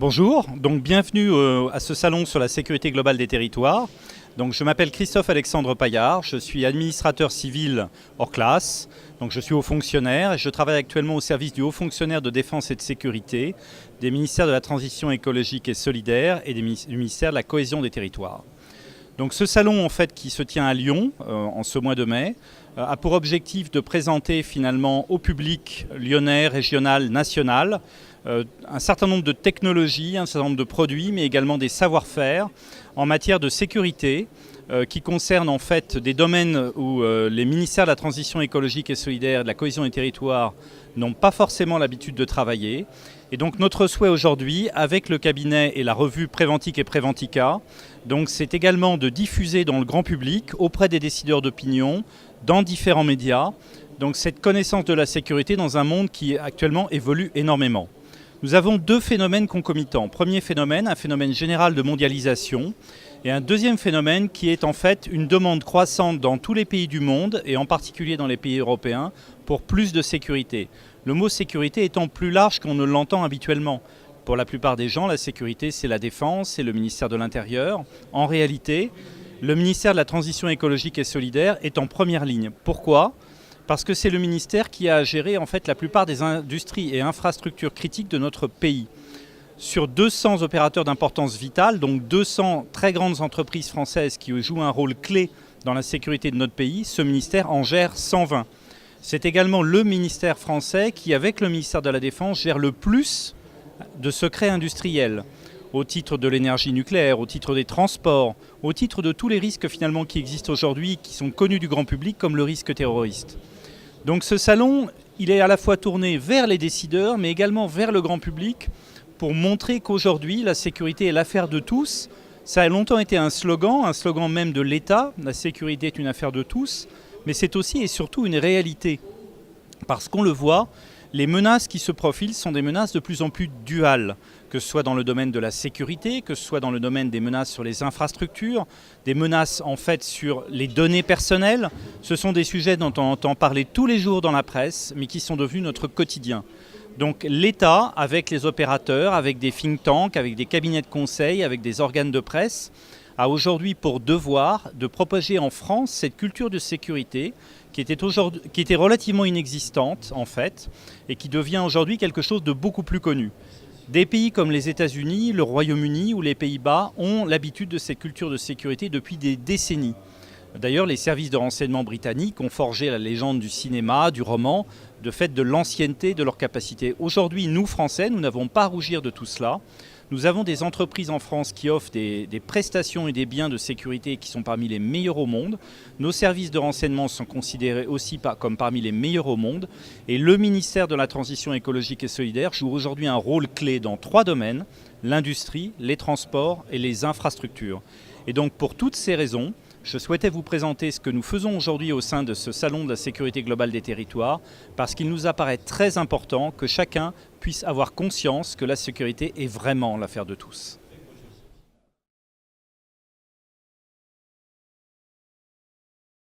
Bonjour, donc bienvenue à ce salon sur la sécurité globale des territoires. Donc, je m'appelle Christophe-Alexandre Paillard, je suis administrateur civil hors classe, donc je suis haut fonctionnaire et je travaille actuellement au service du haut fonctionnaire de défense et de sécurité, des ministères de la transition écologique et solidaire et du ministère de la cohésion des territoires. Donc ce salon en fait qui se tient à Lyon en ce mois de mai a pour objectif de présenter finalement au public lyonnais, régional, national un certain nombre de technologies, un certain nombre de produits, mais également des savoir-faire en matière de sécurité qui concernent en fait des domaines où les ministères de la transition écologique et solidaire, de la cohésion des territoires n'ont pas forcément l'habitude de travailler. Et donc notre souhait aujourd'hui, avec le cabinet et la revue Préventic et Préventica, donc c'est également de diffuser dans le grand public, auprès des décideurs d'opinion, dans différents médias, donc cette connaissance de la sécurité dans un monde qui actuellement évolue énormément. Nous avons deux phénomènes concomitants. Premier phénomène, un phénomène général de mondialisation, et un deuxième phénomène qui est en fait une demande croissante dans tous les pays du monde, et en particulier dans les pays européens, pour plus de sécurité. Le mot sécurité étant plus large qu'on ne l'entend habituellement. Pour la plupart des gens, la sécurité, c'est la défense, c'est le ministère de l'Intérieur. En réalité, le ministère de la Transition écologique et solidaire est en première ligne. Pourquoi ? Parce que c'est le ministère qui a à gérer en fait la plupart des industries et infrastructures critiques de notre pays. Sur 200 opérateurs d'importance vitale, donc 200 très grandes entreprises françaises qui jouent un rôle clé dans la sécurité de notre pays, ce ministère en gère 120. C'est également le ministère français qui, avec le ministère de la Défense, gère le plus de secrets industriels, au titre de l'énergie nucléaire, au titre des transports, au titre de tous les risques finalement qui existent aujourd'hui, qui sont connus du grand public, comme le risque terroriste. Donc ce salon, il est à la fois tourné vers les décideurs, mais également vers le grand public, pour montrer qu'aujourd'hui, la sécurité est l'affaire de tous. Ça a longtemps été un slogan même de l'État, la sécurité est une affaire de tous, mais c'est aussi et surtout une réalité. Parce qu'on le voit, les menaces qui se profilent sont des menaces de plus en plus duales, que ce soit dans le domaine de la sécurité, que ce soit dans le domaine des menaces sur les infrastructures, des menaces en fait sur les données personnelles. Ce sont des sujets dont on entend parler tous les jours dans la presse, mais qui sont devenus notre quotidien. Donc l'État, avec les opérateurs, avec des think tanks, avec des cabinets de conseil, avec des organes de presse, a aujourd'hui pour devoir de propager en France cette culture de sécurité qui était relativement inexistante en fait, et qui devient aujourd'hui quelque chose de beaucoup plus connu. Des pays comme les États-Unis, le Royaume-Uni ou les Pays-Bas ont l'habitude de cette culture de sécurité depuis des décennies. D'ailleurs, les services de renseignement britanniques ont forgé la légende du cinéma, du roman, de fait de l'ancienneté de leur capacité. Aujourd'hui, nous, Français, nous n'avons pas à rougir de tout cela. Nous avons des entreprises en France qui offrent des prestations et des biens de sécurité qui sont parmi les meilleurs au monde. Nos services de renseignement sont considérés aussi comme parmi les meilleurs au monde. Et le ministère de la Transition écologique et solidaire joue aujourd'hui un rôle clé dans 3 domaines, l'industrie, les transports et les infrastructures. Et donc pour toutes ces raisons, je souhaitais vous présenter ce que nous faisons aujourd'hui au sein de ce salon de la sécurité globale des territoires, parce qu'il nous apparaît très important que chacun puisse avoir conscience que la sécurité est vraiment l'affaire de tous.